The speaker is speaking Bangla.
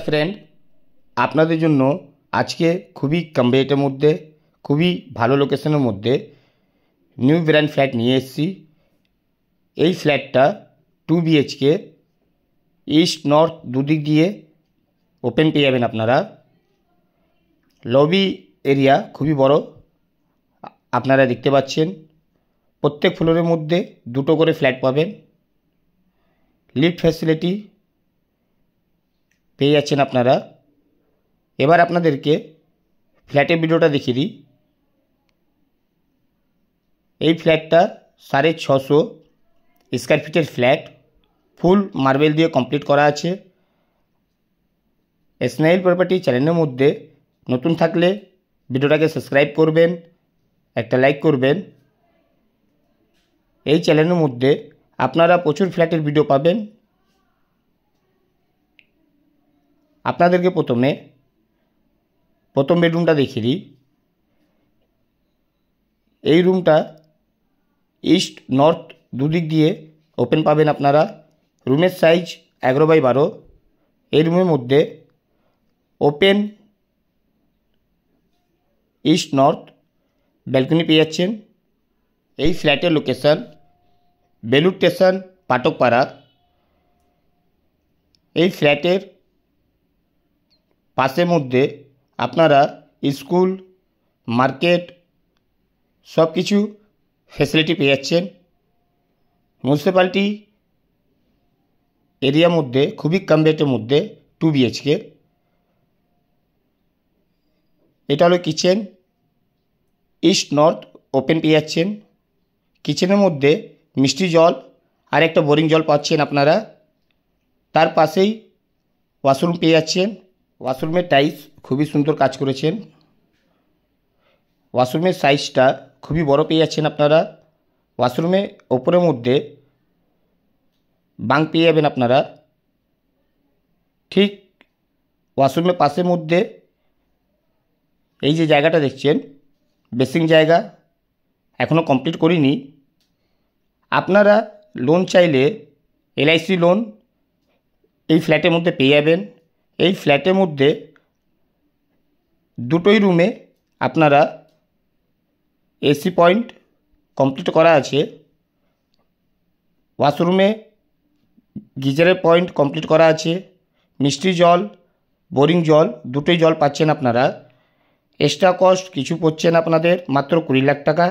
ফ্রেন্ড, আপনাদের জন্য আজকে খুবই কম রেটের মধ্যে খুবই ভালো লোকেশনের মধ্যে নিউ ব্র্যান্ড ফ্ল্যাট নিয়ে এসেছি। এই ফ্ল্যাটটা 2 BHK, ইস্ট নর্থ দুদিক দিয়ে ওপেন পেয়ে যাবেন আপনারা। লবি এরিয়া খুবই বড়, আপনারা দেখতে পাচ্ছেন। প্রত্যেক ফ্লোরের মধ্যে 2টো করে ফ্ল্যাট পাবেন। লিফট ফ্যাসিলিটি পেয়ে যাচ্ছেন আপনারা। এবার আপনাদেরকে ফ্ল্যাটের ভিডিওটা দেখিয়ে দিই। এই ফ্ল্যাটটা 650 স্কোয়ার ফিটের ফ্ল্যাট, ফুল মার্বেল দিয়ে কমপ্লিট করা আছে। স্মাইল প্রপার্টি চ্যানেলের মধ্যে নতুন থাকলে ভিডিওটাকে সাবস্ক্রাইব করবেন, একটা লাইক করবেন। এই চ্যানেলের মধ্যে আপনারা প্রচুর ফ্ল্যাটের ভিডিও পাবেন। আপনাদেরকে প্রথম বেডরুমটা দেখিয়ে দিই। এই রুমটা ইস্ট নর্থ দুদিক দিয়ে ওপেন পাবেন আপনারা। রুমের সাইজ 11x12। এই রুমের মধ্যে ওপেন ইস্ট নর্থ ব্যালকনি পেয়ে যাচ্ছেন। এই ফ্ল্যাটের লোকেশন বেলুড় স্টেশন, পাটকপাড়া। এই ফ্ল্যাটের পাশের মধ্যে আপনারা স্কুল, মার্কেট সব কিছু ফ্যাসিলিটি পেয়ে যাচ্ছেন। মিউনিসিপ্যালিটি এরিয়ার মধ্যে খুবই কম রেটের মধ্যে 2 BHK। এটা হলো কিচেন, ইস্ট নর্থ ওপেন পেয়ে যাচ্ছেন। কিচেনের মধ্যে মিষ্টি জল আর একটা বোরিং জল পাচ্ছেন আপনারা। তার পাশেই ওয়াশরুম পেয়ে যাচ্ছেন। ওয়াশরুমের টাইলস খুবই সুন্দর কাজ করেছেন। ওয়াশরুমের সাইজটা খুবই বড় পেয়ে যাচ্ছেন আপনারা। ওয়াশরুমে ওপরের মধ্যে বাঙ্ক পেয়ে যাবেন আপনারা। ঠিক ওয়াশরুমের পাশের মধ্যে এই যে জায়গাটা দেখছেন বেসিং জায়গা, এখনও কমপ্লিট করিনি। আপনারা লোন চাইলে LIC লোন এই ফ্ল্যাটের মধ্যে পেয়ে যাবেন। এই ফ্ল্যাটের মধ্যে 2টোই রুমে আপনারা AC পয়েন্ট কমপ্লিট করা আছে। ওয়াশরুমে গিজারের পয়েন্ট কমপ্লিট করা আছে। মিষ্টি জল, বোরিং জল 2টোই জল পাচ্ছেন আপনারা। এক্সট্রা কস্ট কিছু পড়ছে না আপনাদের, মাত্র 20 লাখ টাকা।